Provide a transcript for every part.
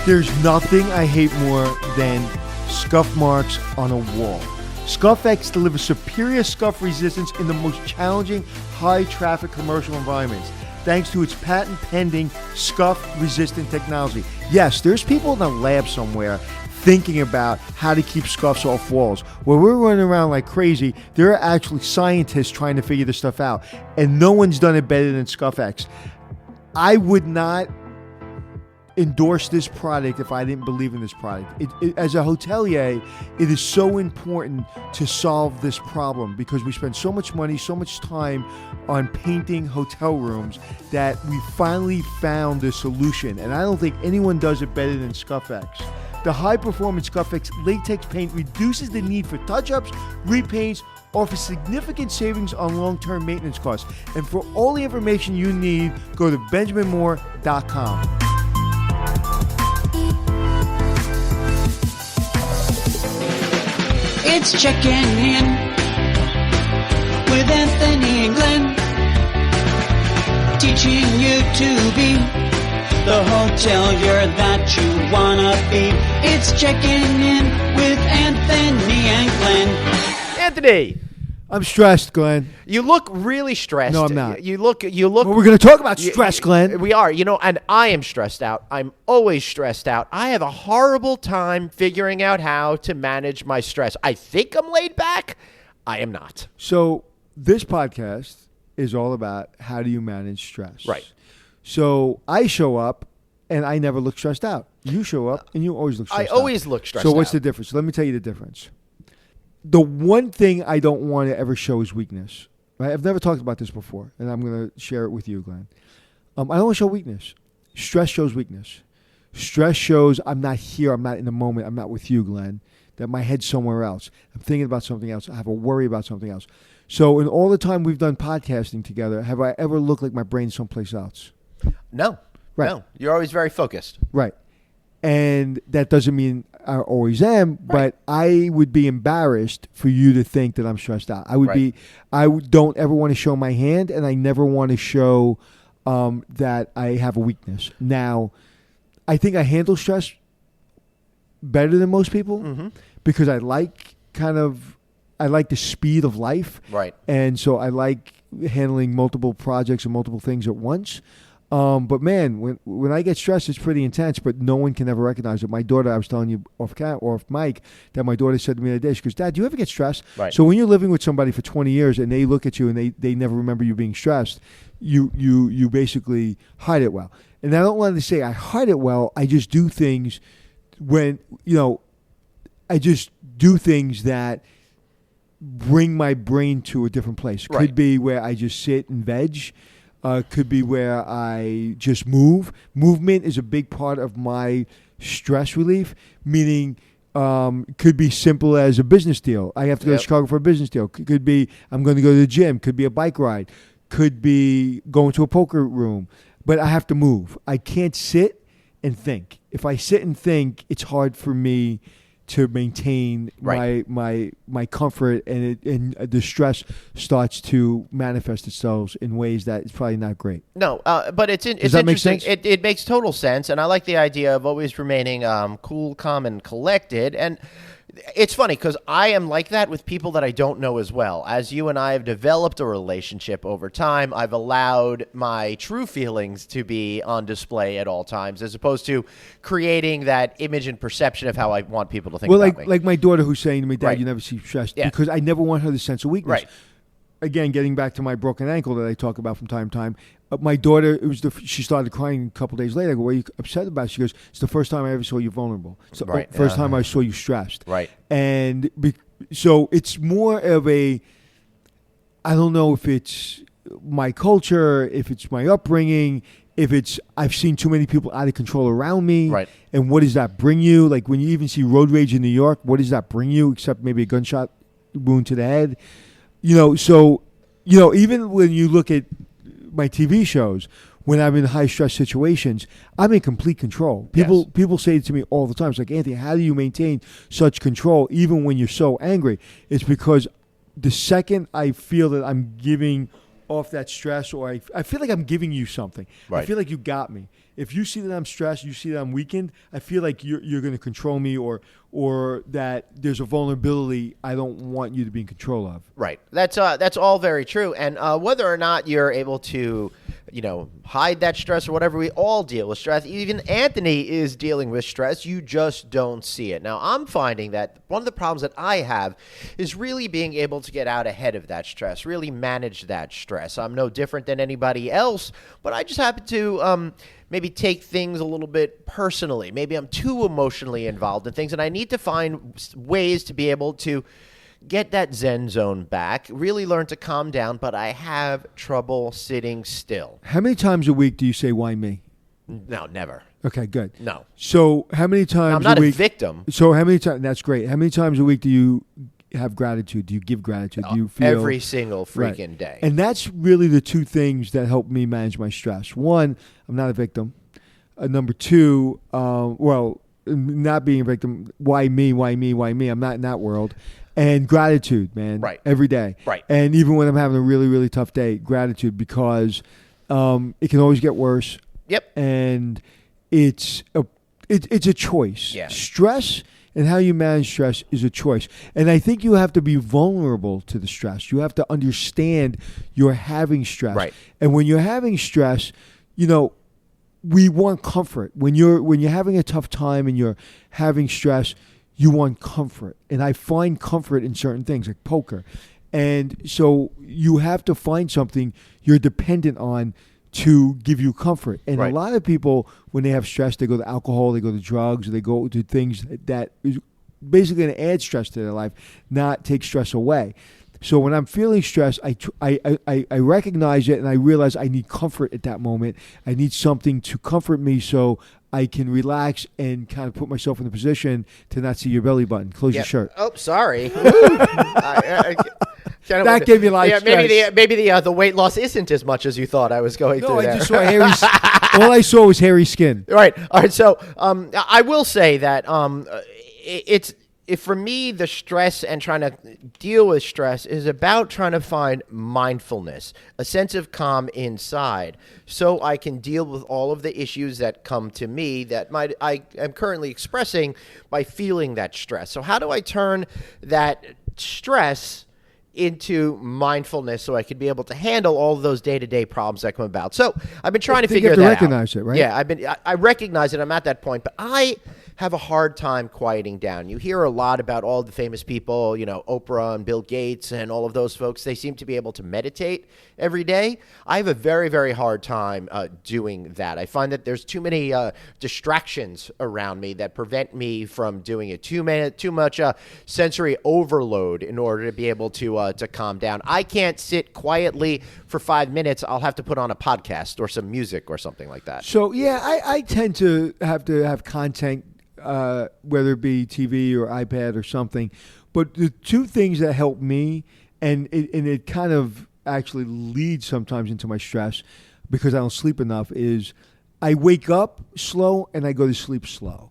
There's nothing I hate more than scuff marks on a wall. ScuffX delivers superior scuff resistance in the most challenging, high-traffic commercial environments, thanks to its patent-pending scuff-resistant technology. Yes, there's people in a lab somewhere thinking about how to keep scuffs off walls. Where we're running around like crazy, there are actually scientists trying to figure this stuff out, and no one's done it better than ScuffX. I would not endorse this product if I didn't believe in this product. As a hotelier, it is so important to solve this problem because we spend so much money, so much time on painting hotel rooms that we finally found the solution. And I don't think anyone does it better than ScuffX. The high-performance ScuffX latex paint reduces the need for touch-ups, repaints, offers significant savings on long-term maintenance costs. And for all the information you need, go to benjaminmoore.com. It's checking in with Anthony and Glenn, teaching you to be the hotelier that you wanna be. It's checking in with Anthony and Glenn. Anthony, I'm stressed, Glenn. you look really stressed. No, I'm not. You look. Well, we're going to talk about stress, Glenn. We are, and I am stressed out. I'm always stressed out. I have a horrible time figuring out how to manage my stress. I think I'm laid back. I am not. So this podcast is all about how do you manage stress. Right. So I show up and I never look stressed out. You show up and you always look stressed out. I always look stressed out. So what's the difference? Let me tell you the difference. The one thing I don't want to ever show is weakness. Right? I've never talked about this before, and I'm going to share it with you, Glenn. I don't want to show weakness. Stress shows weakness. Stress shows I'm not here. I'm not in the moment. I'm not with you, Glenn. That my head's somewhere else. I'm thinking about something else. I have a worry about something else. So in all the time we've done podcasting together, have I ever looked like my brain's someplace else? No. Right. No. You're always very focused. Right. And that doesn't mean I always am, but I would be embarrassed for you to think that I'm stressed out. I don't ever want to show my hand, and I never want to show that I have a weakness. Now, I think I handle stress better than most people because I like the speed of life. Right. And so I like handling multiple projects and multiple things at once. But man, when I get stressed, it's pretty intense, but no one can ever recognize it. My daughter, I was telling you off mic, that my daughter said to me the other day, she goes, Dad, do you ever get stressed? Right. So when you're living with somebody for 20 years and they look at you and they never remember you being stressed, you basically hide it well. And I don't want to say I hide it well. I just do things that bring my brain to a different place. Right. Could be where I just sit and veg. Could be where I just move. Movement is a big part of my stress relief, meaning could be simple as a business deal. I have to go to Chicago for a business deal. Could be I'm going to go to the gym. Could be a bike ride. Could be going to a poker room. But I have to move. I can't sit and think. If I sit and think, it's hard for me to maintain my comfort, and the stress starts to manifest itself in ways that it's probably not great. No, but it's Does that make interesting. sense? It makes total sense, and I like the idea of always remaining cool, calm, and collected. And it's funny because I am like that with people that I don't know as well. As you and I have developed a relationship over time, I've allowed my true feelings to be on display at all times, as opposed to creating that image and perception of how I want people to think about me. Like my daughter who's saying to me, Dad, Right. you never seem stressed, Yeah. because I never want her to sense a weakness. Right. Again, getting back to my broken ankle that I talk about from time to time, my daughter, she started crying a couple days later. I go, what are you upset about? She goes, it's the first time I ever saw you vulnerable. It's the Right. first time I saw you stressed. Right. And so it's more of I don't know if it's my culture, if it's my upbringing, if it's I've seen too many people out of control around me. Right. And what does that bring you? Like when you even see road rage in New York, what does that bring you except maybe a gunshot wound to the head? So even when you look at my TV shows, when I'm in high stress situations, I'm in complete control. People say it to me all the time. It's like, Anthony, how do you maintain such control even when you're so angry? It's because the second I feel that I'm giving off that stress, or I feel like I'm giving you something. Right. I feel like you got me. If you see that I'm stressed, you see that I'm weakened, I feel like you're going to control me, or that there's a vulnerability I don't want you to be in control of. Right. That's all very true. And whether or not you're able to, hide that stress or whatever, we all deal with stress. Even Anthony is dealing with stress. You just don't see it. Now, I'm finding that one of the problems that I have is really being able to get out ahead of that stress, really manage that stress. I'm no different than anybody else, but I just happen to maybe take things a little bit personally. Maybe I'm too emotionally involved in things, and I need to find ways to be able to get that Zen zone back, really learn to calm down, but I have trouble sitting still. How many times a week do you say, why me? No, never. Okay, good. No. So how many times I'm not a week? a victim. So how many times? That's great. How many times a week do you have gratitude? Do you give gratitude? Do you feel every single freaking right. day? And that's really the two things that help me manage my stress. One, I'm not a victim. Number two, not being a victim. Why me? Why me? Why me? I'm not in that world. And gratitude, man. Right. Every day. Right. And even when I'm having a really, really tough day, gratitude, because it can always get worse. Yep. And it's a choice. Yeah. Stress and how you manage stress is a choice. And I think you have to be vulnerable to the stress. You have to understand you're having stress. Right. And when you're having stress, we want comfort. When you're having a tough time and you're having stress, you want comfort. And I find comfort in certain things like poker. And so you have to find something you're dependent on to give you comfort. And right. A lot of people, when they have stress, they go to alcohol, they go to drugs, or they go to things that is basically going to add stress to their life, not take stress away. So when I'm feeling stressed, I recognize it and I realize I need comfort at that moment. I need something to comfort me so I can relax and kind of put myself in a position to not see your belly button. Close your shirt. Oh, sorry. That gave me a lot of stress. Maybe the weight loss isn't as much as you thought I was going through there. I just saw hairy. All I saw was hairy skin. Right. All right. So I will say that for me, the stress and trying to deal with stress is about trying to find mindfulness, a sense of calm inside, so I can deal with all of the issues that come to me that I am currently expressing by feeling that stress. So how do I turn that stress into mindfulness so I could be able to handle all of those day-to-day problems that come about? So I've been trying to figure that out. You have to recognize it, right? Yeah, I recognize it. I'm at that point, but I have a hard time quieting down. You hear a lot about all the famous people, Oprah and Bill Gates and all of those folks. They seem to be able to meditate every day. I have a very, very hard time doing that. I find that there's too many distractions around me that prevent me from doing it. Too much sensory overload in order to be able to calm down. I can't sit quietly for 5 minutes. I'll have to put on a podcast or some music or something like that. So, yeah, I tend to have content, whether it be TV or iPad or something. But the two things that help me, and it kind of actually leads sometimes into my stress because I don't sleep enough, is I wake up slow and I go to sleep slow.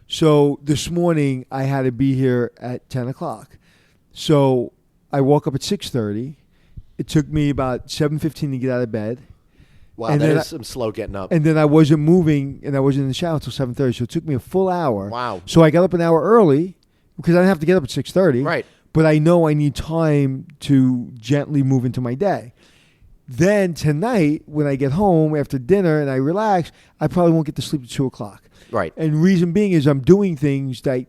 So this morning I had to be here at 10 o'clock. So I woke up at 6:30. It took me about 7:15 to get out of bed. Wow, and that is some slow getting up. And then I wasn't moving, and I wasn't in the shower until 7:30, so it took me a full hour. Wow. So I got up an hour early because I didn't have to get up at 6:30. Right. But I know I need time to gently move into my day. Then tonight, when I get home after dinner and I relax, I probably won't get to sleep at 2 o'clock. Right. And reason being is I'm doing things that,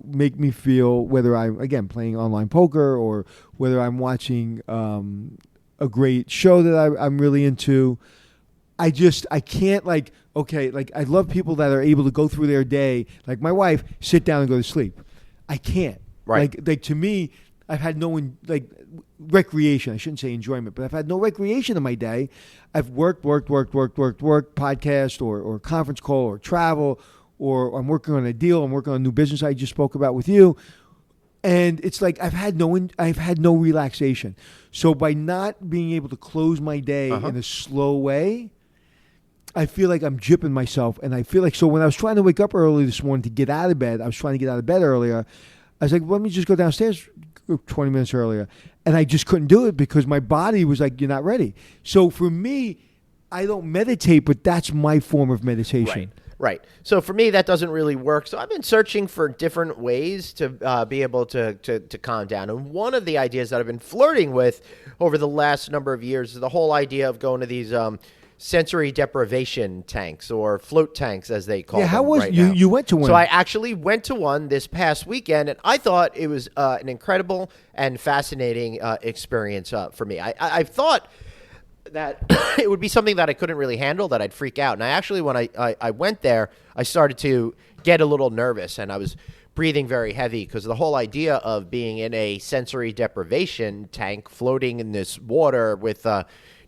make me feel, whether I'm, again, playing online poker or whether I'm watching a great show that I'm really into. I can't I love people that are able to go through their day, like my wife, sit down and go to sleep. I can't. Right. Like to me, I've had no recreation. I shouldn't say enjoyment, but I've had no recreation in my day. I've worked, podcast or conference call or travel, or I'm working on a deal. I'm working on a new business I just spoke about with you. And it's like I've had no relaxation. So by not being able to close my day in a slow way, I feel like I'm gypping myself, and I feel like, so when I was trying to wake up early this morning to get out of bed, I was trying to get out of bed earlier. I was like, let me just go downstairs 20 minutes earlier. And I just couldn't do it because my body was like, you're not ready. So for me, I don't meditate, but that's my form of meditation. Right. So for me, that doesn't really work. So I've been searching for different ways to be able to calm down. And one of the ideas that I've been flirting with over the last number of years is the whole idea of going to these sensory deprivation tanks, or float tanks as they call them. How was right you? now. You went to one. So I actually went to one this past weekend, and I thought it was an incredible and fascinating experience for me. I thought that it would be something that I couldn't really handle, that I'd freak out. And I actually, when I went there, I started to get a little nervous, and I was breathing very heavy because the whole idea of being in a sensory deprivation tank floating in this water with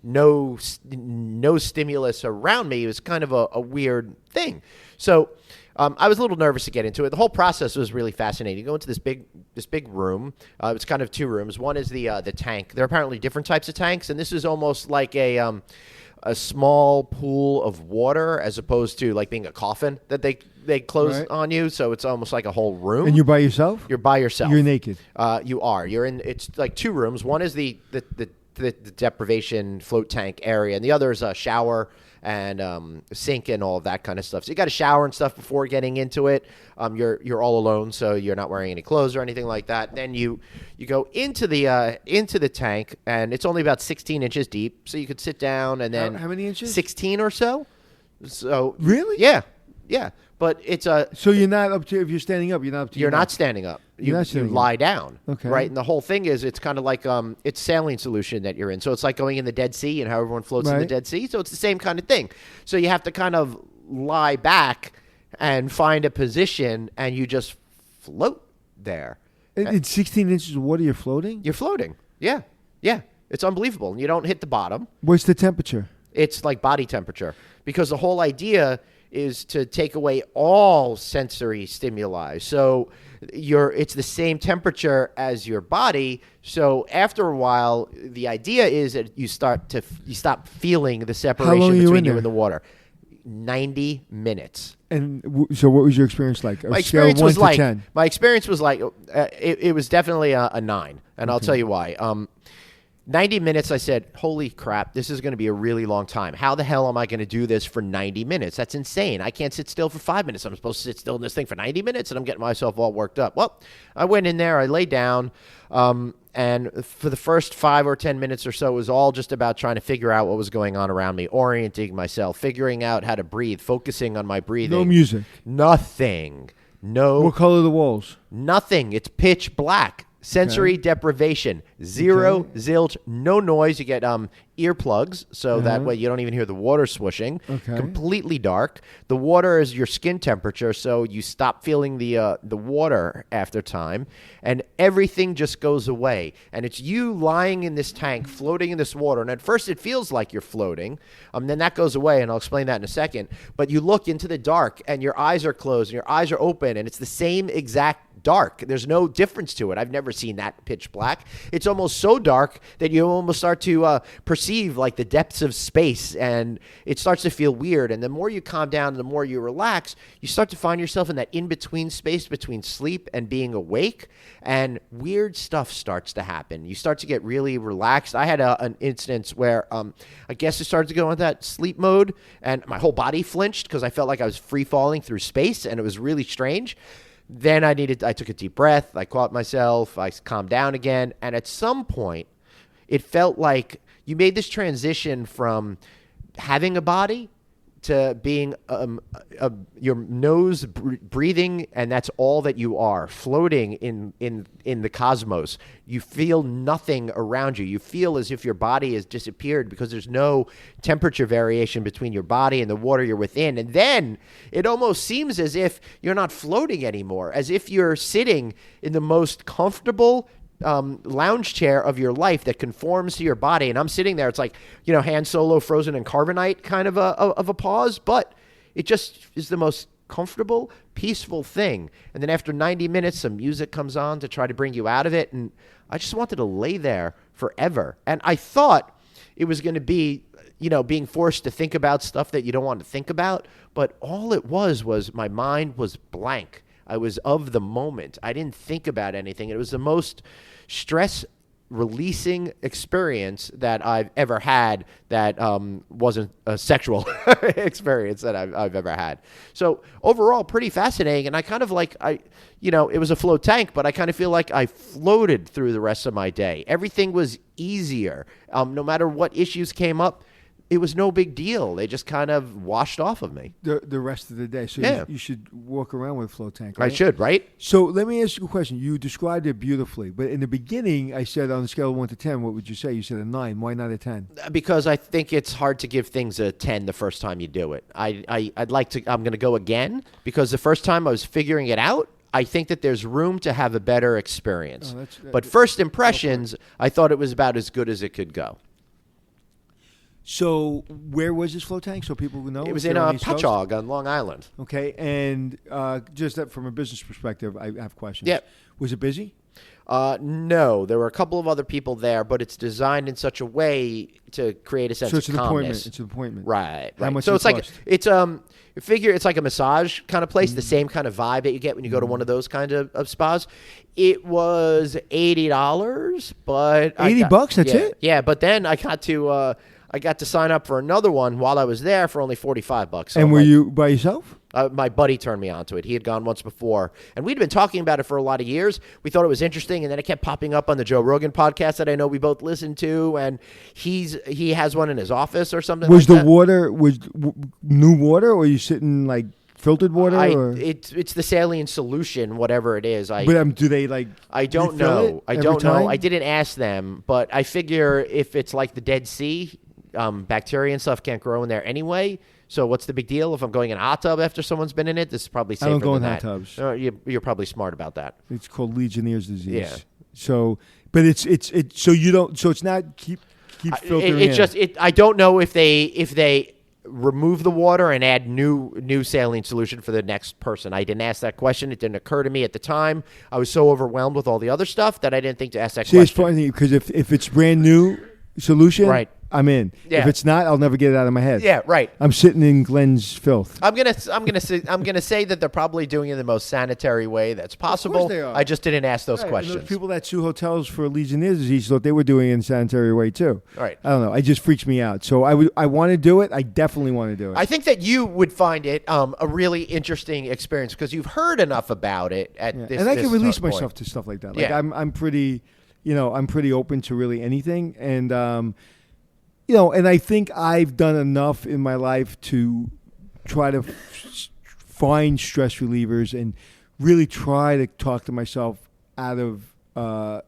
no stimulus around me was kind of a weird thing. So I was a little nervous to get into it. The whole process was really fascinating. You go into this big room. It's kind of two rooms. One is the tank. There are apparently different types of tanks, and this is almost like a small pool of water, as opposed to like being a coffin that they close on you. So it's almost like a whole room. And you're by yourself? You're by yourself. You're naked. You are. You're in. It's like two rooms. One is the deprivation float tank area, and the other is a shower and sink and all of that kind of stuff. So you got to shower and stuff before getting into it. You're all alone, so you're not wearing any clothes or anything like that. Then you go into the tank, and it's only about 16 inches deep, so you could sit down and then how many inches? 16 or so. So really, yeah. But it's a so you're not up to, if you're standing up, you're not up to. You're not standing up. You lie down. Okay. Right, and the whole thing is it's kind of like it's saline solution that you're in. So it's like going in the Dead Sea and how everyone floats in the Dead Sea. So it's the same kind of thing. So you have to kind of lie back and find a position, and you just float there. In 16 inches of water, you're floating? You're floating. Yeah. It's unbelievable. You don't hit the bottom. What's the temperature? It's like body temperature, because the whole idea is to take away all sensory stimuli. So it's the same temperature as your body. So after a while, the idea is that you stop feeling the separation between you and the water. 90 minutes. And so what was your experience like? My experience was like 10. My experience was like it was definitely a 9, and I'll tell you why. 90 minutes, I said, holy crap, this is going to be a really long time. How the hell am I going to do this for 90 minutes? That's insane. I can't sit still for 5 minutes. I'm supposed to sit still in this thing for 90 minutes, and I'm getting myself all worked up. Well, I went in there, I laid down, and for the first 5 or 10 minutes or so, it was all just about trying to figure out what was going on around me, orienting myself, figuring out how to breathe, focusing on my breathing. No music. Nothing. No. What color are the walls? Nothing. It's pitch black. Sensory deprivation. Zero, zilch, no noise. You get earplugs, so that way you don't even hear the water swooshing. Okay. Completely dark. The water is your skin temperature, so you stop feeling the water after time, and everything just goes away. And it's you lying in this tank, floating in this water. And at first it feels like you're floating. Then that goes away, and I'll explain that in a second. But you look into the dark, and your eyes are closed, and your eyes are open, and it's the same exact dark. There's no difference to it. I've never seen that pitch black. It's almost so dark that you almost start to perceive like the depths of space, and it starts to feel weird. And the more you calm down, the more you relax, you start to find yourself in that in-between space between sleep and being awake, and weird stuff starts to happen. You start to get really relaxed. I had an instance where I guess I started to go into that sleep mode, and my whole body flinched because I felt like I was free-falling through space, and it was really strange. Then I took a deep breath. I caught myself. I calmed down again. And at some point, it felt like you made this transition from having a body to being your nose breathing, and that's all that you are, floating in the cosmos. You feel nothing around you. You feel as if your body has disappeared because there's no temperature variation between your body and the water you're within. And then it almost seems as if you're not floating anymore, as if you're sitting in the most comfortable lounge chair of your life that conforms to your body. And I'm sitting there. It's like, Han Solo frozen in carbonite kind of a pause, but it just is the most comfortable, peaceful thing. And then after 90 minutes, some music comes on to try to bring you out of it. And I just wanted to lay there forever. And I thought it was going to be being forced to think about stuff that you don't want to think about. But all it was my mind was blank. I was of the moment. I didn't think about anything. It was the most stress releasing experience that I've ever had that wasn't a sexual experience that I've ever had. So overall, pretty fascinating. And I kind of it was a float tank, but I kind of feel like I floated through the rest of my day. Everything was easier. No matter what issues came up, it was no big deal. They just kind of washed off of me. The rest of the day. So yeah. you should walk around with a float tank, right? I should, right? So let me ask you a question. You described it beautifully, but in the beginning, I said on a scale of 1 to 10, what would you say? You said a 9. Why not a 10? Because I think it's hard to give things a 10 the first time you do it. I'm going to go again because the first time I was figuring it out, I think that there's room to have a better experience. But first impressions, I thought it was about as good as it could go. So where was this float tank so people would know? It was in Patchogue on Long Island. Okay, and just that from a business perspective, I have questions. Yeah. Was it busy? No, there were a couple of other people there, but it's designed in such a way to create a sense of calmness. It's an appointment. Right. How much so does it cost? It's like a massage kind of place, the same kind of vibe that you get when you go to one of those kind of spas. It was $80, but $80, that's it? Yeah, but then I got to sign up for another one while I was there for only $45. So and were you by yourself? My buddy turned me onto it. He had gone once before, and we'd been talking about it for a lot of years. We thought it was interesting, and then it kept popping up on the Joe Rogan podcast that I know we both listen to, and he has one in his office or something. Was the water new water, or you sitting like filtered water? It's the saline solution, whatever it is. But do they like? I don't know. I don't know. I didn't ask them, but I figure if it's like the Dead Sea, bacteria and stuff can't grow in there anyway. So what's the big deal if I'm going in a hot tub after someone's been in it? This is probably safer than that. I don't go in hot tubs. You're probably smart about that. It's called Legionnaire's disease. Yeah. So, but it's so you don't. So it's not keep filtering. It's just I don't know if they remove the water and add new saline solution for the next person. I didn't ask that question. It didn't occur to me at the time. I was so overwhelmed with all the other stuff that I didn't think to ask that question. It's funny because if it's brand new solution, right. I'm in. Yeah. If it's not, I'll never get it out of my head. Yeah, right. I'm sitting in Glenn's filth. I'm gonna say that they're probably doing it in the most sanitary way that's possible. Of course they are. I just didn't ask those Right. questions. And those people that sue hotels for Legionnaire's disease thought they were doing it in a sanitary way too. Right. I don't know. It just freaks me out. So I want to do it. I definitely want to do it. I think that you would find it a really interesting experience because you've heard enough about it this and I can release point. myself to stuff like that. Like Yeah. I'm pretty, I'm pretty open to really anything, and and I think I've done enough in my life to try to find stress relievers and really try to talk to myself out of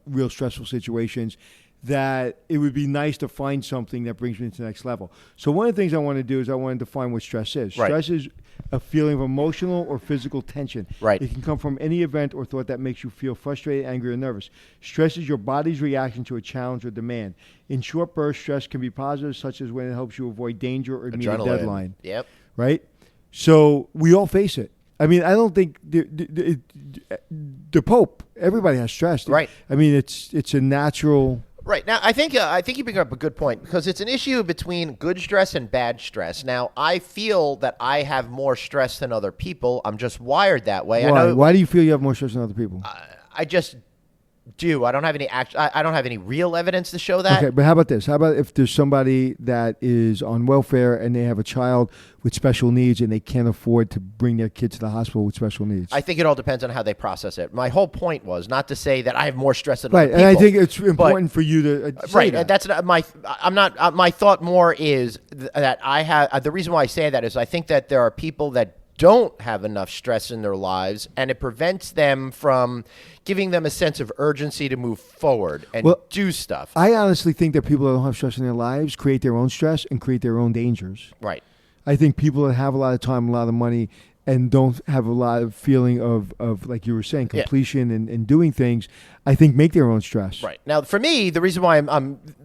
real stressful situations, that it would be nice to find something that brings me to the next level. So one of the things I want to do is I want to define what stress is. Right. Stress is a feeling of emotional or physical tension. Right. It can come from any event or thought that makes you feel frustrated, angry, or nervous. Stress is your body's reaction to a challenge or demand. In short bursts, stress can be positive, such as when it helps you avoid danger or meet a deadline. Yep. Right? So we all face it. I mean, I don't think the Pope, everybody has stress. Right. I mean, it's a natural... Right. Now, I think you bring up a good point because it's an issue between good stress and bad stress. Now, I feel that I have more stress than other people. I'm just wired that way. Why? I know, Why do you feel you have more stress than other people? I just do. I don't have any I don't have any real evidence to show that. Okay, but how about this? How about if there's somebody that is on welfare and they have a child with special needs and they can't afford to bring their kid to the hospital with special needs? I think it all depends on how they process it. My whole point was not to say that I have more stress than right, other people. and I think it's important for you to say right. that. That's not my. I'm not. My thought more is that I have. The reason why I say that is I think that there are people that don't have enough stress in their lives, and it prevents them from giving them a sense of urgency to move forward and do stuff. I honestly think that people that don't have stress in their lives create their own stress and create their own dangers. Right. I think people that have a lot of time, a lot of money, and don't have a lot of feeling of like you were saying, completion and doing things, I think make their own stress. Right. Now, for me, the reason why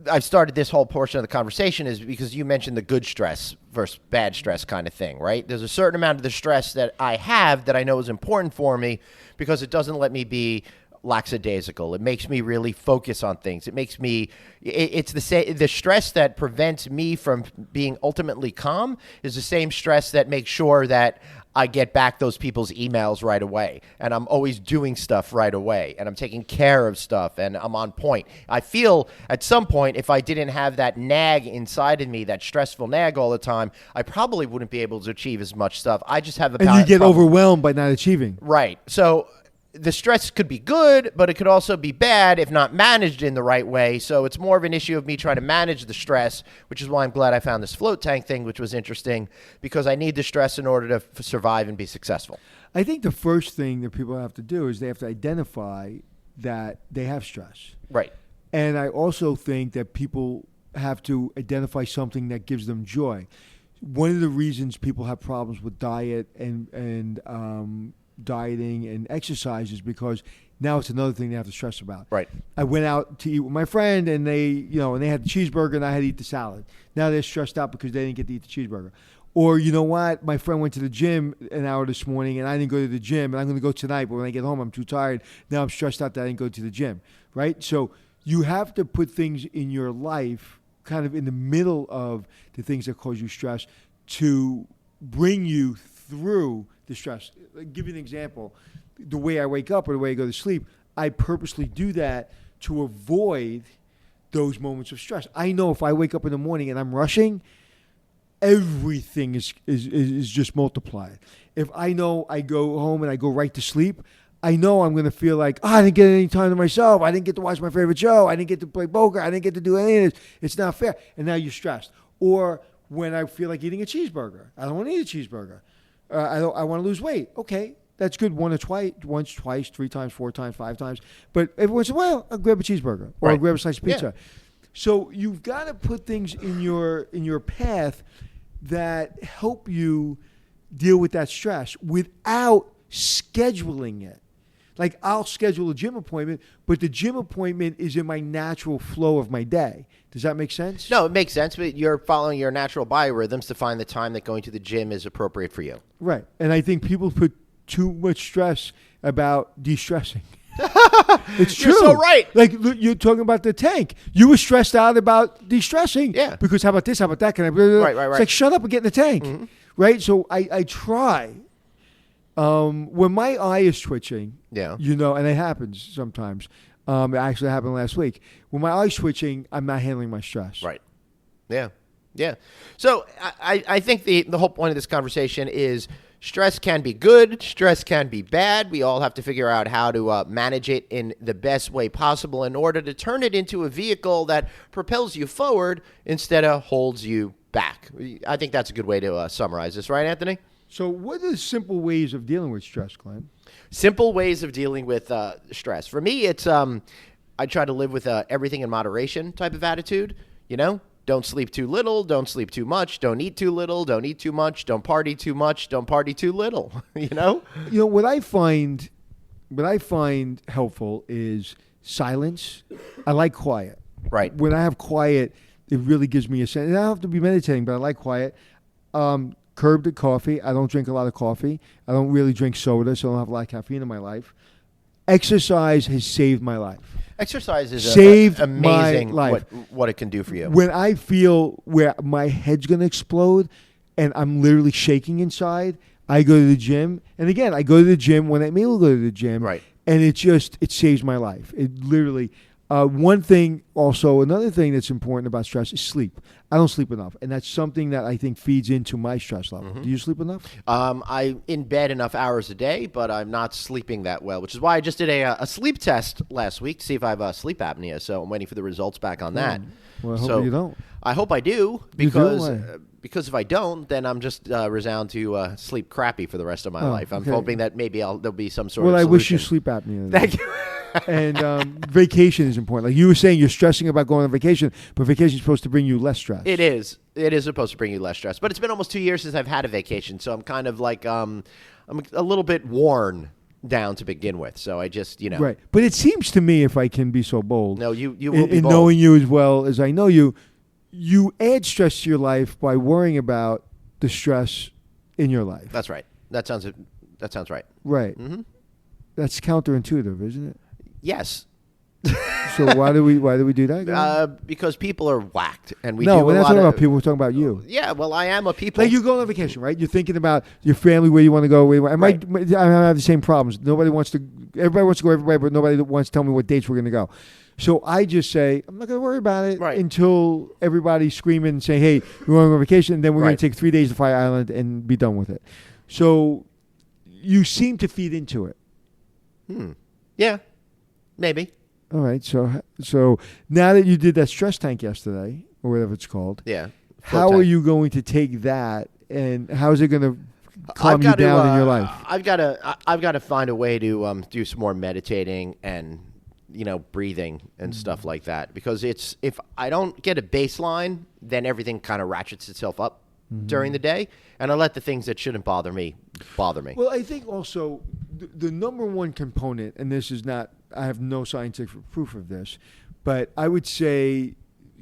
I've started this whole portion of the conversation is because you mentioned the good stress versus bad stress kind of thing, right? There's a certain amount of the stress that I have that I know is important for me because it doesn't let me be lackadaisical. It makes me really focus on things. It makes me, it's the stress that prevents me from being ultimately calm is the same stress that makes sure that I get back those people's emails right away. And I'm always doing stuff right away. And I'm taking care of stuff. And I'm on point. I feel at some point, if I didn't have that nag inside of me, that stressful nag all the time, I probably wouldn't be able to achieve as much stuff. I just have a And you get overwhelmed by not achieving. Right. So the stress could be good, but it could also be bad if not managed in the right way. So it's more of an issue of me trying to manage the stress, which is why I'm glad I found this float tank thing, which was interesting, because I need the stress in order to survive and be successful. I think the first thing that people have to do is they have to identify that they have stress. Right. And I also think that people have to identify something that gives them joy. One of the reasons people have problems with diet and dieting and exercise is because now it's another thing they have to stress about. Right. I went out to eat with my friend and they had the cheeseburger and I had to eat the salad. Now they're stressed out because they didn't get to eat the cheeseburger. Or you know what? My friend went to the gym an hour this morning and I didn't go to the gym and I'm going to go tonight, but when I get home I'm too tired. Now I'm stressed out that I didn't go to the gym. Right? So you have to put things in your life kind of in the middle of the things that cause you stress to bring you through the stress. I'll give you an example. The way I wake up or the way I go to sleep, I purposely do that to avoid those moments of stress. I know if I wake up in the morning and I'm rushing, everything is just multiplied. If I know I go home and I go right to sleep, I know I'm going to feel like, I didn't get any time to myself. I didn't get to watch my favorite show. I didn't get to play poker. I didn't get to do any of this. It's not fair. And now you're stressed. Or when I feel like eating a cheeseburger. I don't want to eat a cheeseburger. I want to lose weight. Okay, that's good once, twice, 3 times, 4 times, 5 times. But every once in a while, I'll grab a cheeseburger or I'll grab a slice of pizza. Yeah. So you've got to put things in your path that help you deal with that stress without scheduling it. Like I'll schedule a gym appointment, but the gym appointment is in my natural flow of my day. Does that make sense? No, it makes sense, but you're following your natural biorhythms to find the time that going to the gym is appropriate for you. Right. And I think people put too much stress about de-stressing. It's true. You're so right. Like you're talking about the tank. You were stressed out about de-stressing. Yeah. Because how about this? How about that? Right. It's like, shut up and get in the tank. Mm-hmm. Right? So I try. When my eye is twitching, and it happens sometimes. It actually happened last week. When my eye's twitching, I'm not handling my stress. Right. Yeah. Yeah. So I think the whole point of this conversation is stress can be good. Stress can be bad. We all have to figure out how to manage it in the best way possible in order to turn it into a vehicle that propels you forward instead of holds you back. I think that's a good way to summarize this. Right, Anthony? So what are the simple ways of dealing with stress, Glenn? Simple ways of dealing with stress. For me, it's I try to live with everything in moderation type of attitude. Don't sleep too little, don't sleep too much, don't eat too little, don't eat too much, don't party too much, don't party too little. What I find helpful is silence. I like quiet. Right. When I have quiet, it really gives me a sense. And I don't have to be meditating, but I like quiet. Curb the coffee. I don't drink a lot of coffee. I don't really drink soda, so I don't have a lot of caffeine in my life. Exercise has saved my life. Exercise is my amazing life. What it can do for you. When I feel where my head's going to explode and I'm literally shaking inside, I go to the gym. And again, I go to the gym when I may go to the gym. Right. And it saves my life. It literally... another thing that's important about stress is sleep. I don't sleep enough, and that's something that I think feeds into my stress level. Mm-hmm. Do you sleep enough? I'm in bed enough hours a day, but I'm not sleeping that well, which is why I just did a sleep test last week to see if I have sleep apnea, so I'm waiting for the results back on that. Well, I hope you don't. I hope I do, because if I don't, then I'm just resound to sleep crappy for the rest of my life. I'm hoping that maybe there'll be some sort of solution. Well, I wish you sleep apnea. Thank you. And vacation is important. Like you were saying, you're stressing about going on vacation, but vacation is supposed to bring you less stress. It is. It is supposed to bring you less stress. But it's been almost 2 years since I've had a vacation, so I'm kind of like I'm a little bit worn down to begin with. So I just, Right. But it seems to me, if I can be so bold. No, you will be in bold. Knowing you as well as I know you, you add stress to your life by worrying about the stress in your life. That's right. That sounds right. Right. Mm-hmm. That's counterintuitive, isn't it? Yes. So why do we do that? Because people are whacked, and we No, do we're a not lot talking of, about people. We're talking about you. Yeah, well, I am a people. Like you go on vacation, right? You're thinking about your family, where you want to go. Right. I have the same problems. Everybody wants to go everywhere, but nobody wants to tell me what dates we're going to go. So I just say, I'm not going to worry about it until everybody's screaming and saying, hey, we want to go on vacation, and then we're going to take 3 days to Fire Island and be done with it. So you seem to feed into it. Yeah, maybe. All right. So now that you did that stress tank yesterday, or whatever it's called, Yeah. how are you going to take that, and how is it going to calm you down in your life? I've got to find a way to do some more meditating and breathing and stuff like that, because if I don't get a baseline, then everything kind of ratchets itself up during the day, and I let the things that shouldn't bother me bother me. Well, I think also the number one component, and this is not, I have no scientific proof of this, but I would say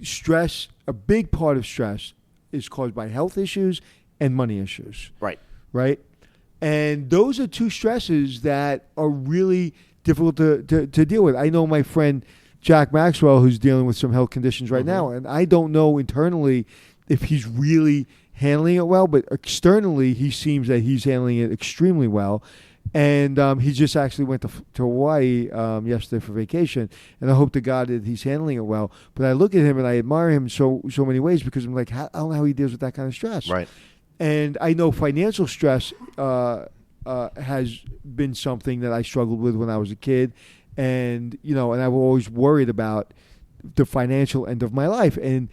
stress, a big part of stress is caused by health issues and money issues. Right? And those are two stresses that are really difficult to deal with. I know my friend Jack Maxwell, who's dealing with some health conditions right now, and I don't know internally if he's really handling it well, but externally he seems that he's handling it extremely well. And he just actually went to Hawaii yesterday for vacation, and I hope to God that he's handling it well. But I look at him and I admire him so many ways, because I'm like, I don't know how he deals with that kind of stress. Right. And I know financial stress has been something that I struggled with when I was a kid, and and I was always worried about the financial end of my life. And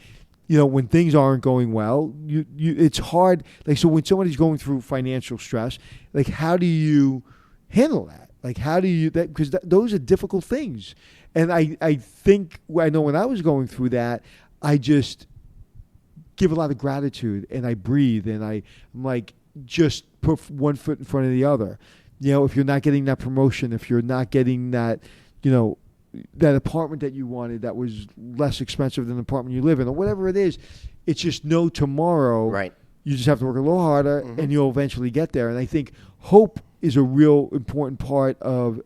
when things aren't going well, it's hard. Like, so when somebody's going through financial stress, like, how do you handle that? Like, how do you that? Because those are difficult things. And I think I know when I was going through that, I just give a lot of gratitude, and I breathe, and I'm like, just put one foot in front of the other. If you're not getting that promotion, if you're not getting that, that apartment that you wanted that was less expensive than the apartment you live in, or whatever it is, it's just no tomorrow. Right. You just have to work a little harder, and you'll eventually get there. And I think hope is a real important part of,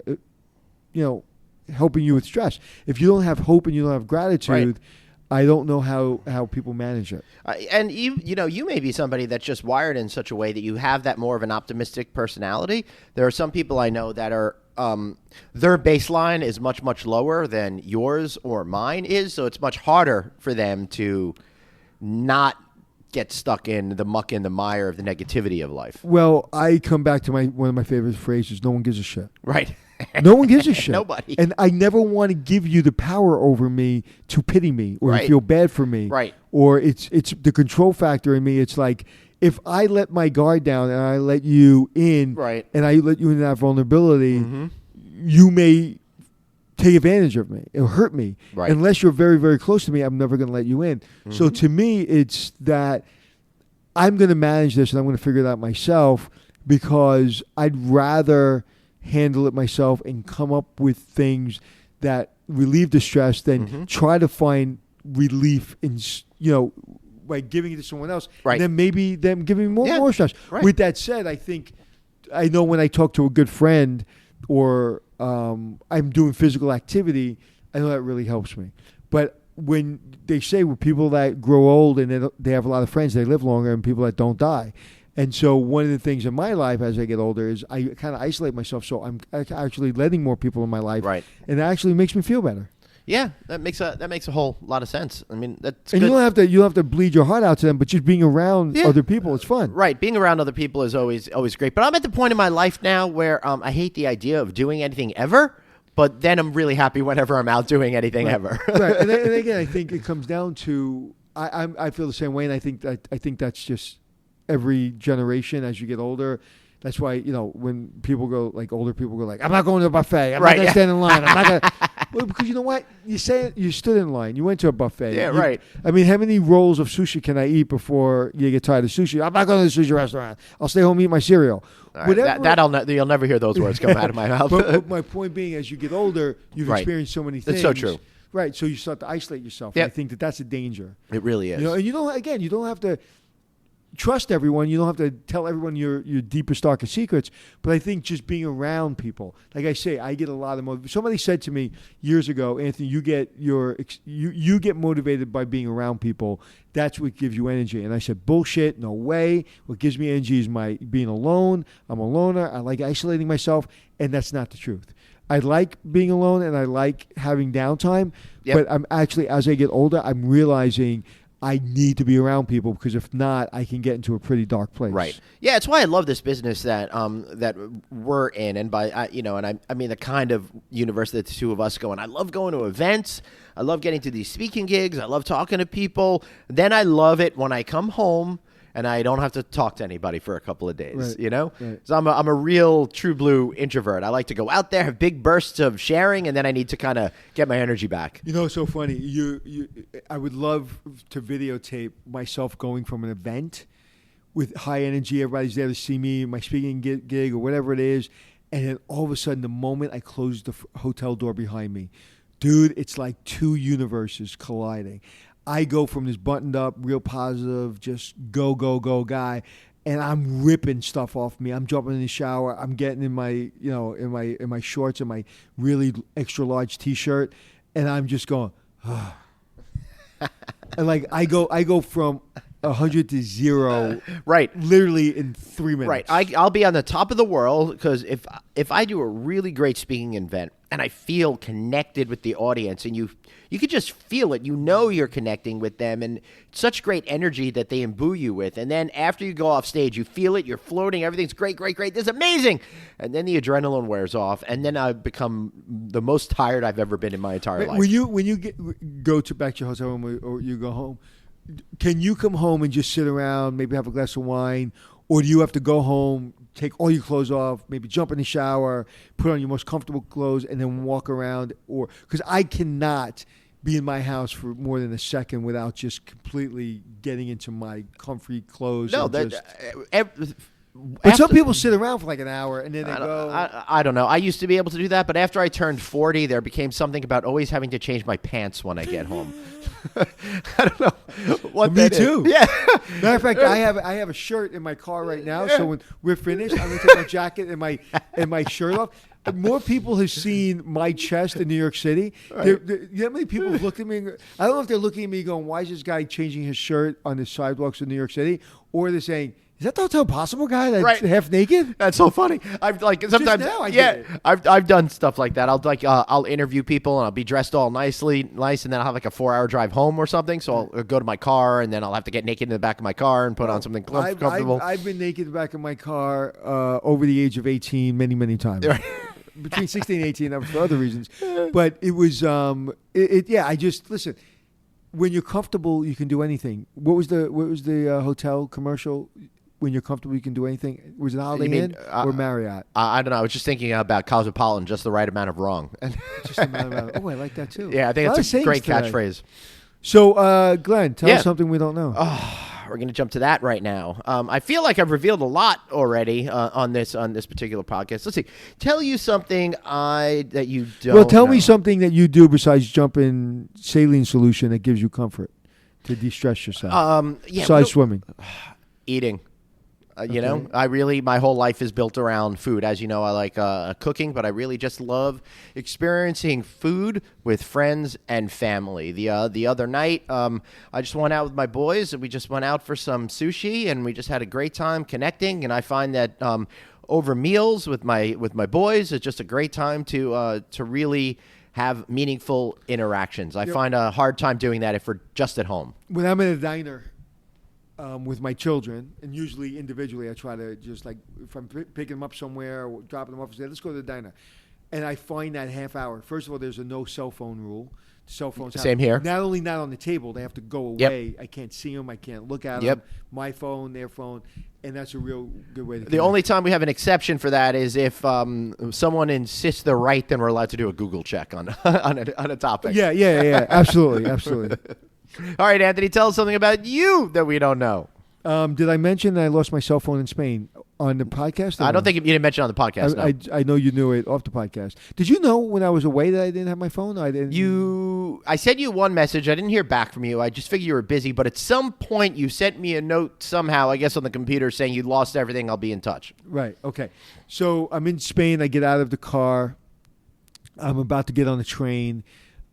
helping you with stress. If you don't have hope and you don't have gratitude, I don't know how people manage it. And you may be somebody that's just wired in such a way that you have that more of an optimistic personality. There are some people I know that are their baseline is much, much lower than yours or mine is, so it's much harder for them to not get stuck in the muck and the mire of the negativity of life. Well, I come back to one of my favorite phrases: "No one gives a shit." Right. No one gives a shit. Nobody. And I never want to give you the power over me to pity me or to feel bad for me. Right. Or it's the control factor in me. It's like, if I let my guard down and I let you in, and I let you in that vulnerability, you may take advantage of me. It'll hurt me. Right. Unless you're very, very close to me, I'm never going to let you in. So to me, it's that I'm going to manage this and I'm going to figure it out myself, because I'd rather handle it myself and come up with things that relieve the stress than try to find relief in, by giving it to someone else. Right. And then maybe them giving me more stress. Right. With that said, I know when I talk to a good friend, or I'm doing physical activity, I know that really helps me. But when they say with people that grow old and they have a lot of friends, they live longer, and people that don't die. And so one of the things in my life as I get older is I kind of isolate myself, so I'm actually letting more people in my life. Right. And it actually makes me feel better. Yeah, that makes a whole lot of sense. I mean, that's and good. You don't have to bleed your heart out to them, but just being around other people, it's fun. Right, being around other people is always great. But I'm at the point in my life now where I hate the idea of doing anything ever, but then I'm really happy whenever I'm out doing anything ever. Right, and again, I think it comes down to I feel the same way, and I think that's just every generation as you get older. That's why, when people go, like older people go like, I'm not going to a buffet. I'm not going to stand in line. I'm not going to. Well, because you know what? You say you stood in line. You went to a buffet. Yeah, right. I mean, how many rolls of sushi can I eat before you get tired of sushi? I'm not going to the sushi restaurant. I'll stay home and eat my cereal. Right, you'll never hear those words come out of my mouth. But my point being, as you get older, you've experienced so many things. That's so true. Right. So you start to isolate yourself. Yep. And I think that's a danger. It really is. And you don't have to trust everyone. You don't have to tell everyone your deepest, darkest secrets. But I think just being around people, like I say, I get a lot of motivation. Somebody said to me years ago, Anthony, you get motivated by being around people. That's what gives you energy. And I said, bullshit, no way. What gives me energy is my being alone. I'm a loner. I like isolating myself, and that's not the truth. I like being alone, and I like having downtime. Yep. But I'm actually, as I get older, I'm realizing I need to be around people, because if not, I can get into a pretty dark place. Right. Yeah, it's why I love this business that we're in, and I mean the kind of universe that the two of us go in. I love going to events. I love getting to these speaking gigs. I love talking to people. Then I love it when I come home and I don't have to talk to anybody for a couple of days, Right. So I'm a real true blue introvert. I like to go out there, have big bursts of sharing, and then I need to kind of get my energy back. It's so funny. I would love to videotape myself going from an event with high energy. Everybody's there to see me, my speaking gig or whatever it is. And then all of a sudden, the moment I close the hotel door behind me, dude, it's like two universes colliding. I go from this buttoned up, real positive, just go guy, and I'm ripping stuff off me. I'm jumping in the shower. I'm getting in my, in my shorts and my really extra large T-shirt, and I'm just going, ah. And like I go from 100 to 0, right? Literally in 3 minutes. Right. I'll be on the top of the world, because if I do a really great speaking event and I feel connected with the audience, and you could just feel it, you're connecting with them, and such great energy that they imbue you with. And then after you go off stage, you feel it, you're floating, everything's great. This is amazing. And then the adrenaline wears off, and then I become the most tired I've ever been in my entire life. When you go back to your hotel room, or you go home, can you come home and just sit around, maybe have a glass of wine, or do you have to go home, take all your clothes off, maybe jump in the shower, put on your most comfortable clothes, and then walk around? Or because I cannot be in my house for more than a second without just completely getting into my comfy clothes. No, but some people sit around for like an hour and then they go. I don't know. I used to be able to do that, but after I turned 40, there became something about always having to change my pants when I get home. I don't know what Me that is. too. Yeah. Matter of fact, I have a shirt in my car right now. So when we're finished, I'm gonna take my jacket and my shirt off. More people have seen my chest in New York City. Right. You know how many people have looked at me? I don't know if they're looking at me going, "Why is this guy changing his shirt on the sidewalks of New York City?" Or they're saying, "Is that the Hotel Possible guy that's half naked?" That's so funny. I've sometimes now I get it. I've done stuff like that. I'll interview people, and I'll be dressed all nice, and then I'll have like a 4-hour drive home or something. So I'll go to my car, and then I'll have to get naked in the back of my car and put on something comfortable. I've been naked in the back of my car over the age of 18 many times. Between 16 and 18, that was for other reasons. But it was, I just, listen, when you're comfortable, you can do anything. What was the hotel commercial? When you're comfortable, you can do anything. Was it Holiday Inn or Marriott? I don't know. I was just thinking about Cosmopolitan, just the right amount of wrong. Just the amount of, I like that too. Yeah, I think that's a great catchphrase. So, Glenn, tell us something we don't know. We're going to jump to that right now. I feel like I've revealed a lot already on this particular podcast. Let's see. Tell you something that you don't. Well, tell me something that you do besides jump in saline solution that gives you comfort to de-stress yourself. Besides swimming, eating. My whole life is built around food. As you know, I like cooking, but I really just love experiencing food with friends and family. The other night, I just went out with my boys, and we just went out for some sushi, and we just had a great time connecting. And I find that over meals with my boys, it's just a great time to really have meaningful interactions. I find a hard time doing that if we're just at home. When I'm in a diner with my children, and usually individually, I try to just like, if I'm picking them up somewhere or dropping them off, I say, let's go to the diner. And I find that half hour, first of all, there's a no cell phone rule. Cell phones Same here. Not only not on the table, they have to go away. Yep. I can't see them. I can't look at them. My phone, their phone. And that's a real good way to The only time we have an exception for that is if someone insists they're right, then we're allowed to do a Google check on a topic. Yeah. Absolutely. All right, Anthony, tell us something about you that we don't know. Did I mention that I lost my cell phone in Spain on the podcast? I don't think you didn't mention it on the podcast. I know you knew it off the podcast. Did you know when I was away that I didn't have my phone? I didn't. I sent you one message. I didn't hear back from you. I just figured you were busy. But at some point, you sent me a note somehow, I guess on the computer, saying you lost everything. I'll be in touch. Right. Okay. So I'm in Spain. I get out of the car. I'm about to get on the train,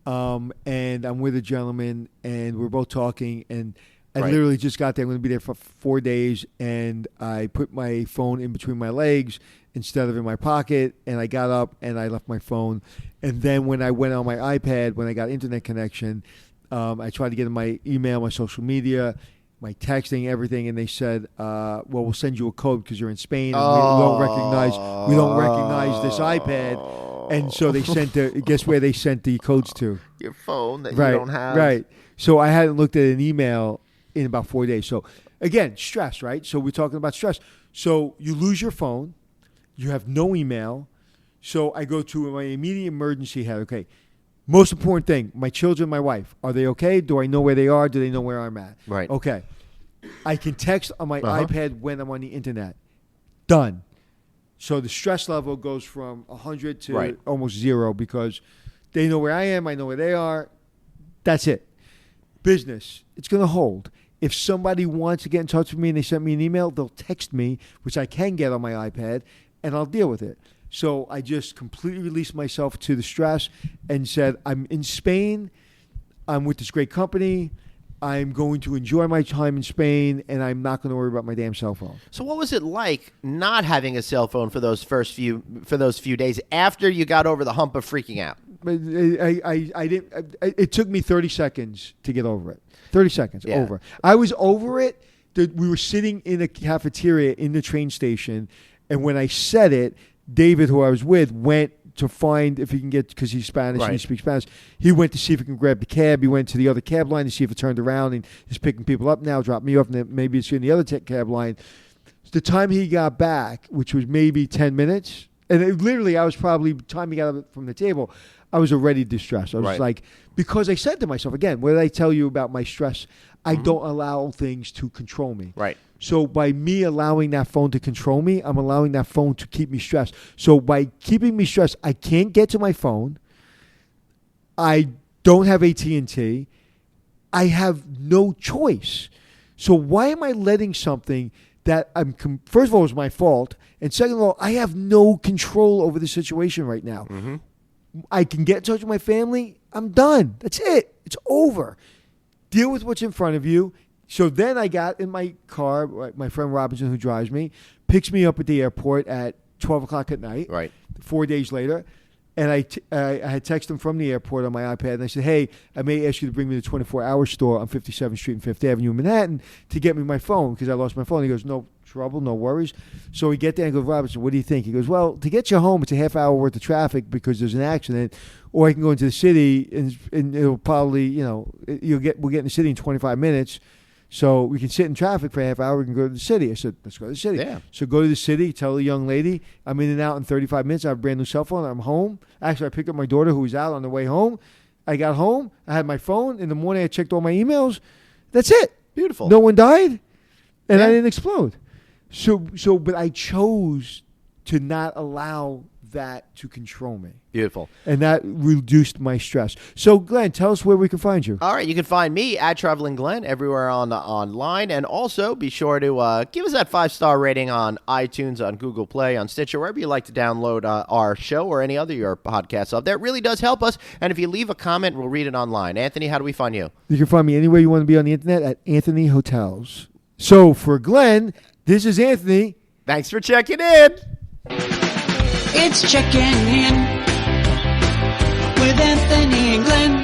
and I'm with a gentleman, and we're both talking, and I literally just got there. I'm going to be there for 4 days, and I put my phone in between my legs instead of in my pocket, and I got up, and I left my phone. And then when I went on my iPad, when I got internet connection, I tried to get in my email, my social media, my texting, everything, and they said, well, we'll send you a code because you're in Spain, and we don't recognize this iPad. And so they sent guess where they sent the codes to? Your phone that you don't have. Right. So I hadn't looked at an email in about 4 days. So again, stress, right? So we're talking about stress. So you lose your phone. You have no email. So I go to my immediate emergency head. Okay, most important thing, my children, my wife, are they okay? Do I know where they are? Do they know where I'm at? Right. Okay. I can text on my iPad when I'm on the internet. Done. So the stress level goes from 100 to almost 0 because they know where I am. I know where they are. That's it. Business, it's going to hold. If somebody wants to get in touch with me and they send me an email, they'll text me, which I can get on my iPad, and I'll deal with it. So I just completely released myself to the stress and said, I'm in Spain. I'm with this great company. I'm going to enjoy my time in Spain, and I'm not going to worry about my damn cell phone. So what was it like not having a cell phone for those few days after you got over the hump of freaking out? I didn't. It took me 30 seconds to get over it. 30 seconds over. I was over it. We were sitting in a cafeteria in the train station, and when I said it, David, who I was with, went to find if he can get, because he's Spanish and he speaks Spanish. He went to see if he can grab the cab. He went to the other cab line to see if it turned around, and he's picking people up now, dropped me off, and then maybe it's in the other cab line. The time he got back, which was maybe 10 minutes, and literally I was probably, time he got up from the table, I was already distressed. I was like, because I said to myself, again, what did I tell you about my stress? I don't allow things to control me. Right. So by me allowing that phone to control me, I'm allowing that phone to keep me stressed. So by keeping me stressed, I can't get to my phone. I don't have AT&T. I have no choice. So why am I letting something that first of all, it's my fault, and second of all, I have no control over the situation right now. Mm-hmm. I can get in touch with my family. I'm done. That's it. It's over. Deal with what's in front of you. So then I got in my car. My friend Robinson, who drives me, picks me up at the airport at 12 o'clock at night. 4 days later. And I had texted him from the airport on my iPad, and I said, hey, I may ask you to bring me to the 24-hour store on 57th Street and 5th Avenue in Manhattan to get me my phone because I lost my phone. He goes, no trouble, no worries. So we get there and I go, Robinson, what do you think? He goes, well, to get you home, it's a half hour worth of traffic because there's an accident, or I can go into the city and it'll probably, we'll get in the city in 25 minutes. So we can sit in traffic for a half hour. We can go to the city. I said, let's go to the city. Yeah. So go to the city, tell the young lady, I'm in and out in 35 minutes. I have a brand new cell phone. I'm home. Actually, I picked up my daughter who was out on the way home. I got home. I had my phone. In the morning, I checked all my emails. That's it. Beautiful. No one died, and I didn't explode. But I chose to not allow that to control me. Beautiful. And that reduced my stress. So, Glenn, tell us where we can find you. All right. You can find me at Traveling Glenn everywhere online. And also be sure to give us that 5-star rating on iTunes, on Google Play, on Stitcher, wherever you like to download our show or any other your podcasts up there. It really does help us. And if you leave a comment, we'll read it online. Anthony, how do we find you? You can find me anywhere you want to be on the internet at Anthony Hotels. So, for Glenn, this is Anthony. Thanks for checking in. It's Checking In with Anthony and Glenn,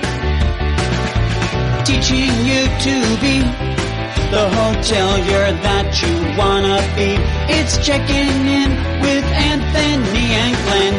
teaching you to be the hotelier that you wanna be. It's Checking In with Anthony and Glenn.